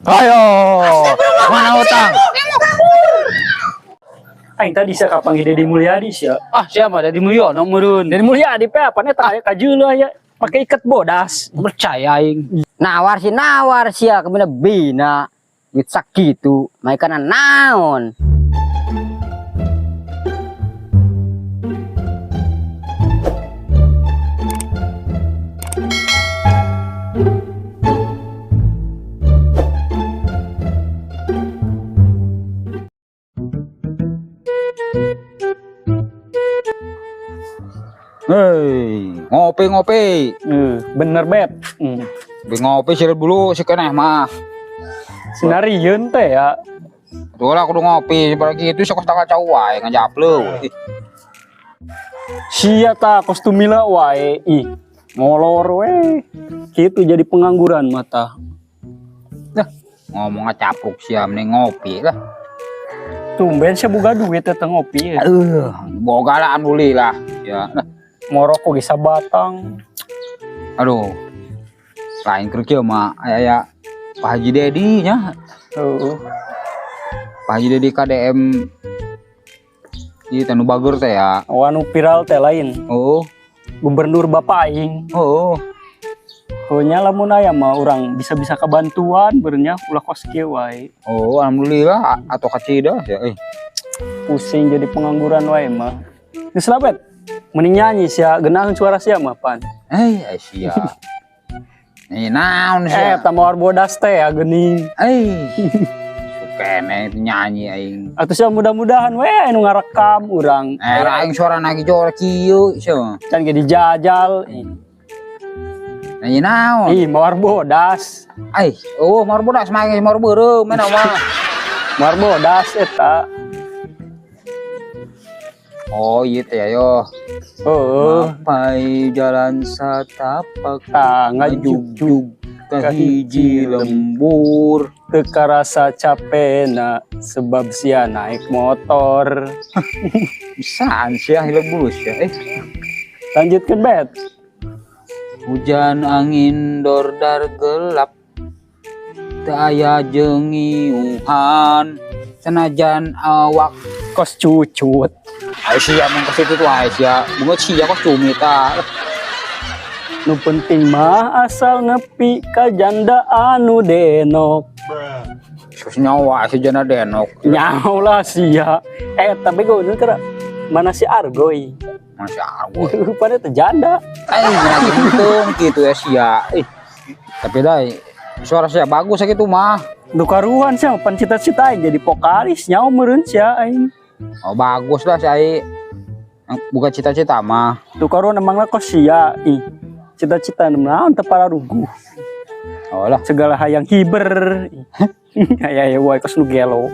Ayo, mana utang? Aing tadi saya kapang Dedi Mulyadi sih. Ah, siapa Dedi Mulyono meureun? Dedi Mulyadi pe apa nih tah kajeula ya. Pakai ikat bodas. Percaya aing. Nawar sih ya kemudian bina duit sakitu maikanan naon. Hei, ngopi. Bener bet. Ngopi sih dulu sih keneh mah. Sinarieun teh ya. Tuh lah kudu ngopi, seperti itu sok tanggal cawai ngajapleun. Sia ta kostumila wae. Ih, ngolor we. Kitu jadi pengangguran mata. Ngomong ngacapruk sia mending ngopi lah. Tumben saya boga duit teh ngopi. Boga lah alhamdulillah. Ya. Moroko ge sabatang. Aduh. Lain keur kieu mah aya Pak Haji Dedi nya. Pak Haji Dedi KDM ieu tanu bager teh ya. Anu viral teh lain. Oh. Gubernur Bapak aing. Oh. Heunya lamun aya mah urang bisa-bisa kabantuan beurnya ulah kos kieu wae. Oh, alhamdulillah atau kacida ya Pusing jadi pengangguran wae mah. Geus labet. Mending nyanyi sia geunaheun suara sia mah pan. Sia. Nih naon sia? Eta mawar bodas teh ya geuning. Sukene nyanyi aing. Atuh sia mudah-mudahan we anu ngarekam urang. Aing suara nagi jor kieu sia. Can ge dijajal. Nyanyi naon? Ih, mawar bodas. Mawar bodas mah mawar beureum mena mah. Mawar bodas eta. Oh iya teh ayo. Mapai jalan satapak ngajug-jug kahiji lembur teu karasa capena sebab sia naik motor. Bisaan sia hilang bulus ya. Lanjutkeun bet. Hujan angin dordar gelap teu aya jengiuhan sanajan awak Kos cucut. Sia mun kos itu tuh sia bunga sia kos cumi ta. Nu penting mah asal nepi ka janda anu denok. Sus nyawa si janda denok. Nyaw lah sia. Tapi gue kira mana si Argoy. Masya Allah. Pada teh janda. Untung gitu ya sia. Tapi dai suara sia bagus gitu mah. Nu karuan sia pan cita-cita jadi vokalis nyaw meureun sia aing. Oh bagus lah sia. Bukan cita-cita mah. Tu karuan emangna kos sia. Cita-cita naon teu pararuguh. Oh lah segala hayang hiber. Aya wae kos nu gelo.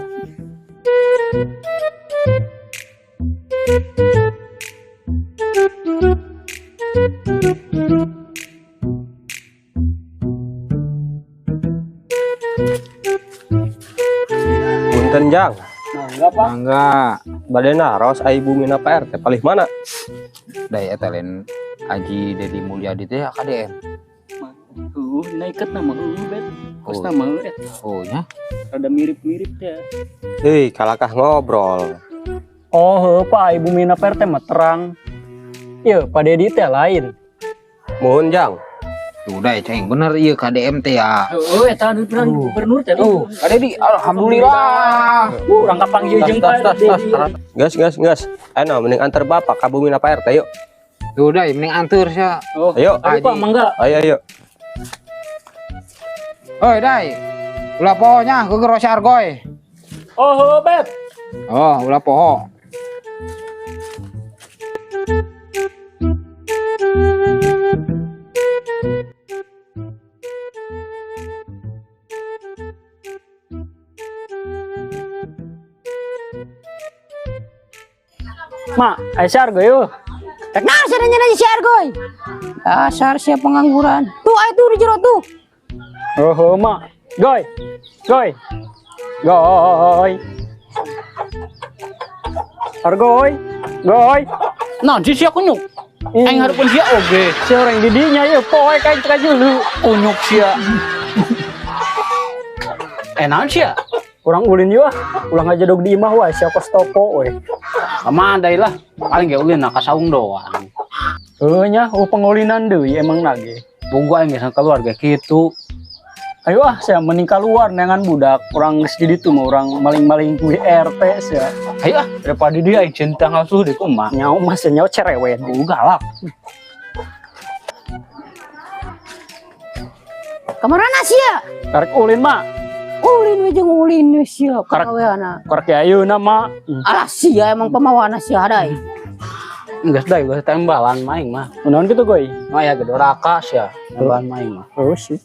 Punten Jang. Enggak Pak. Enggak. Badena raos ai bumina PRT palih mana? Dai eta lain Haji Dedi Mulyadi teh KDM. Naiket nama bet. Kos nama eta. Oh nya. Rada mirip-mirip teh. Hei, kalakah ngobrol. Oh, Pak Ibu Mina PRT mah terang. Ieu, Pak Dedi teh lain. Mohon Jang. Tuh dai ceng bener ieu KDM teh ya. Eta anu gubernur teh. Dedi alhamdulillah. Urang kapanggil jeung Pak Dedi. Gas. Eno mending antar bapak ka bumina PRT yuk. Tuh dai mending anteur sia. Ayo. Pak mangga. Ayo. Hoi dai. Ulah pohonya ke Rosy Argoy. Oh, bet. Oh, ulah poho. Mak, Aisyah Argoy yuk. Nasar nanya si Argoy. Dasar siap pengangguran. Tuh ay tuh di jero tuh. Oh, Mak. Goy. Argoy. Nah, di sia kunyuk. Aing hareupeun sia oge. Si orang didinya ya poe kain teka dulu. Kunyuk sia. Enak sih ya. Kurang ulin juga. Ulang aja dog di imah wah siapa stopo weh. Amandai lah. Paling gak ulin nak kasaung doang. Nya, pengulinan deui emang nage. Boga yang biasa keluarga gitu. Ayo saya mending keluar dengan budak. Orang sedih itu mau orang maling-maling kue RT sia. Ayo daripada dia yang cinta ngasuh di rumah. Nyau masih nyau cerewet. Galak. Kemana sih ya? Karek ulin mak. Ulin jeung ulin we sia Karek- kakaweana. Karek ayeuna mak. Alah sia emang pemawana sia hadai. Enggak dah, gue tembalan main mah. Naon gitu goy? Mah ya gede rakas ya. Tembalan main mah. Oh sih.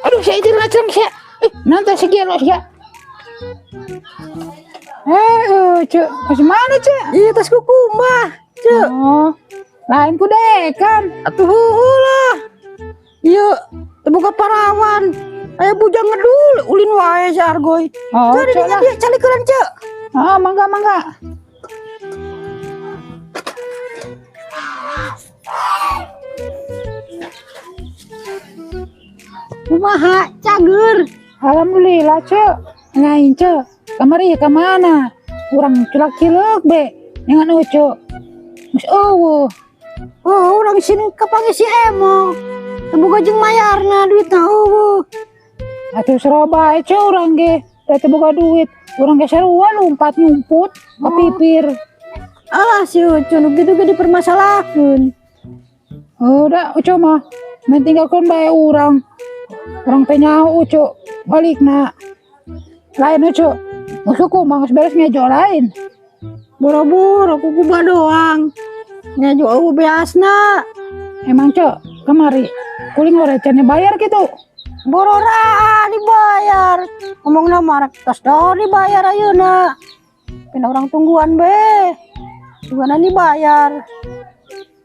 Aduh, saya itu ngacreng saya. Nanti segi lo ya. Cuk, masih mana cuk? Iya tas kukumah. Cuk. Oh, lain ku dekan. Atuh lah. Iya, terbuka parawan. Ayo bujang ngedul, ulin wae si Argoy. Oh, Jadi cuk lah. dia calikeun cuk. Ah, mangga mangga. Kumaha cager. Alhamdulillah cuk. Lain cuk. Kamari kemana? Kurang cilak-cilak be. Dengan cuk. Mas oh. Oh, orang sini kapange si Emo. Terbuka jeung mayarna duitna eueuh. Atuh Surabaya cuk urang ge. Teh buka duit. Urang ge sarua lumpat nyumput ka pipir. Alah si Ucu nu gitu ge dipermasalahkeun. Udah Ucu mah. Mentinggalkan bae urang. Orang teh nyaho Ucu. Balikna. Lain Ucu. Musuhku mah geus beres ngejo lain. Boro-boro kukuba doang. Nyajo eueuh beasna. Emang cok, kemari kuling orecannya bayar gitu. Borora dibayar. Ngomongna marek tos daun dibayar ayeuna. Pina orang tungguan be. Gimana dibayar?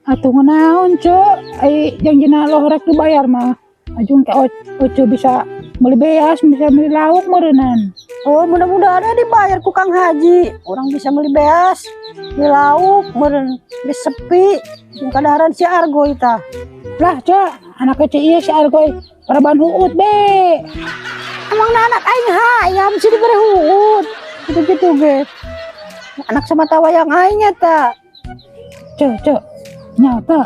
Atuh naon cok, ai janjina lo rek dibayar mah. Ajung ke Oco bisa beli beas, bisa beli lauk meureunnan. Oh, mudah-mudahan dibayar ku Kang Haji. Orang bisa beli beas, beli lauk, meureun geus sepi. Jeung kadaharan si Argoy tah. Lah cok, anak kecil ieu si Argoy paraban huut be. Emang anak aing hayam sih dibere huut. Gitu-gitu ge. Anak samata wayang aing eta. Cok, nyata.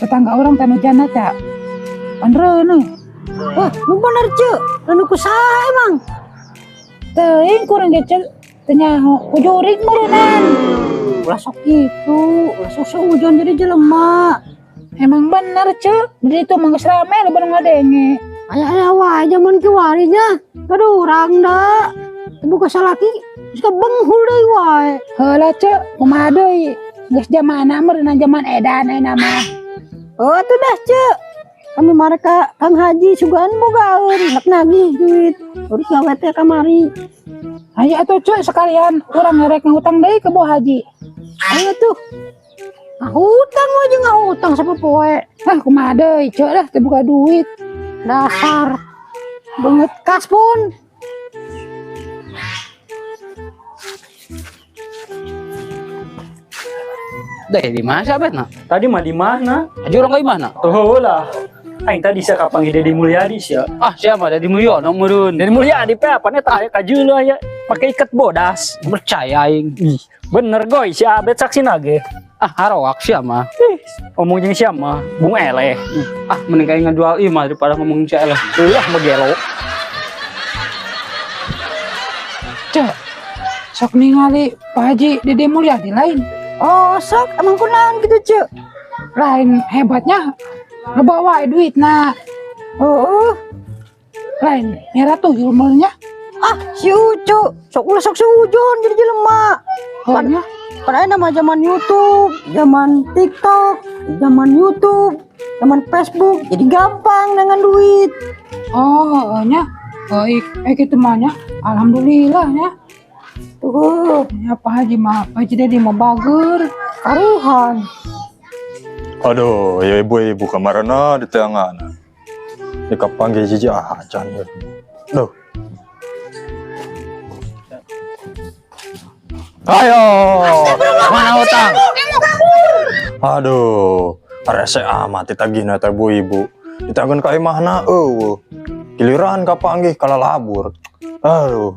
Tetangga orang tanu jana cak. Pandreuneuh. Wah, lu bener ceu. Anu kusaha emang? Teuing kurang ge cek teu nyaho, kujurig meureunnan. Ulah sok kitu, ulah sok seujon jadi jelema. Emang bener cek, di itu mah geus rame lu bener ngadenge. Aya wae zaman kiwari nya. Kadurang da. Buka salaki geus kabenghul deui wae. Heula cek, kumaha deui? Geus zamanna meureunna zaman edan aya mah. Oh, tuh dah cek. Kami mereka Kang Haji sugan bogaeun nak nagih duit. Urus gawe teh kamari. Ayo atuh cek sekalian urang ngerek ngutang deui ke Bu Haji. Ayo tuh. Ngahutang aja ngahutang sapopoe. Ah kumaha deui cek dah teu buka duit. Dasar banget kas pun. Deh di mana sahabat nak? Tadi mah di mana? Aja orang kayak mana? Tuh lah. Aing tadi sia kapanggil Dedi Mulyadi sia. Ah siapa dari Mulyono meureun. Dedi Mulyadi pe apane tah ka jeuleuh ya. Pakai ikat bodas. Percaya aing. Ih, bener goy si Abet saksina ge. Ah haroak sia mah. Ngomong jeung sia mah Bung Eleh. Ah mending kayak ngejual imah daripada ngomongin si Eleh. Ulah megelo. Cek. Sok ningali Pak Haji Dede Mulyadi lain. Oh, sok emang kunaon gitu cek. Lain hebatnya ngebawa duit nah. Oh, Lain nyera tuh ilmunya. ah si Ucu sok ulah sok seujon jadi jelema. Soalnya Padahal nama zaman YouTube, zaman TikTok, zaman YouTube, zaman Facebook, jadi gampang dengan duit. oh nya baik gitu mahnya. Alhamdulillah ya. Tuh, Ya Pak Haji mah Pak Haji Dede mah bager. karuhan. Aduh, ya ibu-ibu kamarana di tengah. Di kapanggil jiji acan ya. Duh. Ayo. Mana utang. Aduh, rese amat ditagihna teh bu ibu. Ditagan ka imahna eueuh. Giliran kapanggih kala labur. Aduh.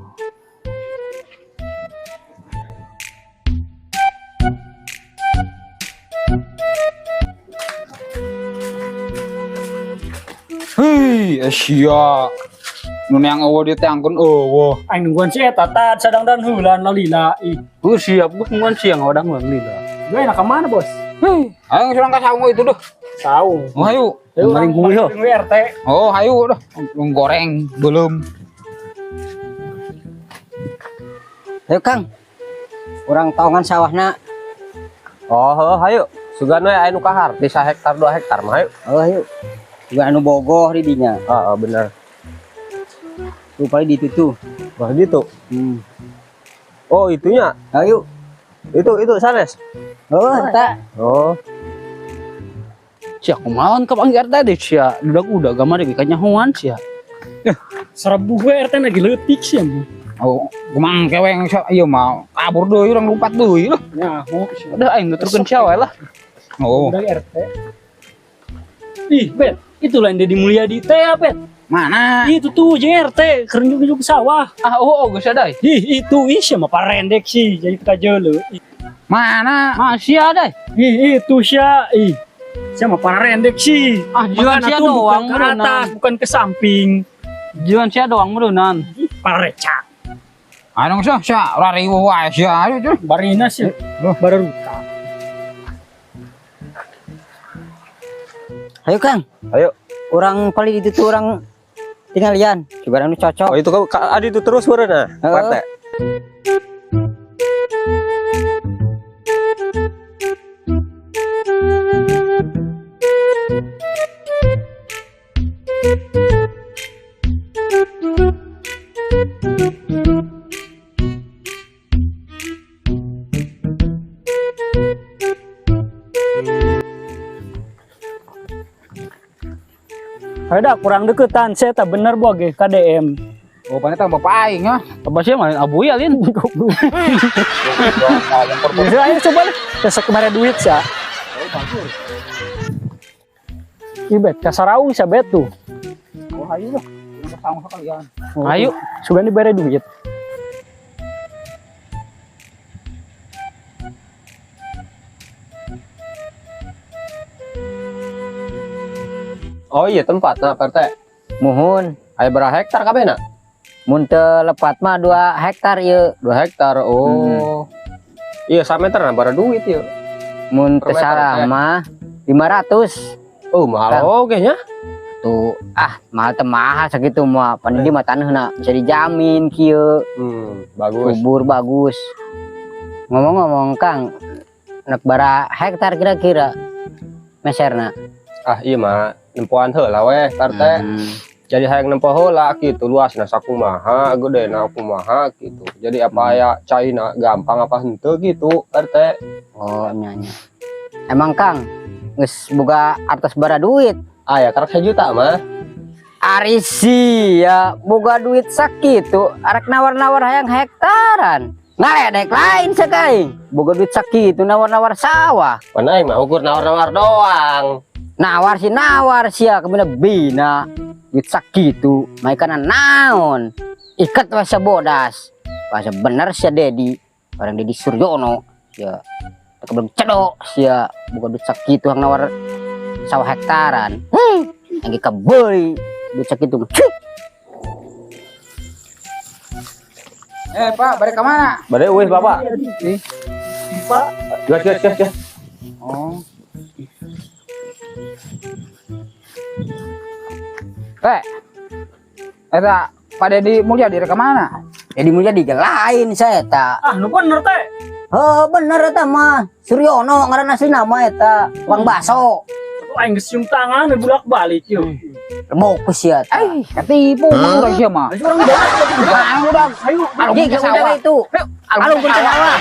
Hei, Asia. Nun yang eueuh dia teh angkeun eueuh. Aing nungguan si eta tat sadang dan heulan lalila. Ih, Gue siap, gue nungguan siang odang lila. gue enak ke mana, Bos? Hei, ayo surang ka saung itu doh. Saung. Oh, hayu. Ayo Maling gue, yo. Gue RT. Oh, hayu dah. Belum goreng belum. Ayo Kang, orang taungan sawahna. Oh, hayu. Sugan we anu kahar di 1 hektar 2 hektar mah hayu. Oh ayo, juga anu bogoh di dinya. Heeh, bener. Rupanya di itu tuh. Wah, gitu. Oh, itunya. Ayo, Itu sanes. oh entah. Oh. Siap kumawan ke panggir tadi siap. Udah gamar di kanyahuan siap. Serbu gue RT lagi leutik sih, Bu. Oh, kumang keweng ieu mah kabur deui urang lompat deui lah. Nyaho. Udah aing nuturkeun siawe lah. Oh, Udah RT. Ih, Bet, itu lain Deddy Mulyadi teh ya, Bet. mana? Itu tuh jeung RT, keren juga sawah. Ah, geus ada. Itu siapa parendek sih, jadi kita jelo. Mana? Masih ada. Itu sia, siapa parendek sih. Ah, juan sia tuh bukan doang ke atas, meunang. bukan ke samping. Juan sia doang meunang. Parecak. Anu sia lari wae sia aduh. Barina sih, baru ruta. Ayo Kang, Ayo. orang paling itu tuh orang tinggalian. Coba anu cocok. Oh, itu adi itu terus beureunya. RT. Ada kurang deketan, saya tak bener boge KDM. Oh, pane tambah paing ya. Apa sih main abu ya lin? Bisa ayo coba deh, saya kemarin duit ya. Ibet, kasaraung saya bet tuh. Oh, hayu lah. Urang saung sekalian. Ayo. Sudah diberi duit. Oh iya tempatna RT. Muhun, Aya berapa hektar kabehna? mun teu lepat mah 2 hektar ieu. 2 hektar. Oh. Iya, sameterna bara duit ieu. Mun Per teu meter, salah ya? mah 500. Oh, mahal oge nya. Tuh, mahal teu mahal sakitu mah. Pan di mah taneuhna bisa dijamin kieu. Bagus. Subur bagus. Ngomong-ngomong Kang, nak bara hektar kira-kira meserna. Ah, iya mah nempoan heula we RT. Jadi hayang nempo heula kitu luasna sakumaha, gedena kumaha gitu. Jadi apa aya caina gampang apa henteu gitu RT. Oh, nya. Emang Kang, geus boga artos bara duit. Aya karek 1 juta mah. Ari sia boga duit sakitu, arek nawar-nawar hayang hektaran. Ngaledek lain sekali. Boga duit sakitu nawar-nawar sawah. Pan aing mah ukur nawar-nawar doang. Nawar sia kebener bina. Duit sakitu, maikanan naon. Ikat wae sabodas. Bahasa bener sia Dedi. Orang Dedi Suryono. Ya, belum cedok sia boga duit sakitu hang nawar sawah hektaran. Lagi kebeuli duit sakitu. Pak, balik ke mana? Bade eueuh Bapak. Pak, Gas. Oh. Eta Pak Deddy Mulyadi ke mana? Jadi mulia digelain saya tak. nu bener teh. Oh bener eta mah Suryono ngaran asli nama eta Bang Baso. Aing geus cium tangan bolak-balik yuk. Bokus ya. Ketipu urang sia mah. Urang udah. Udah. Ayo, Alung Gi ke udah sawah. itu. Alung ke sawah.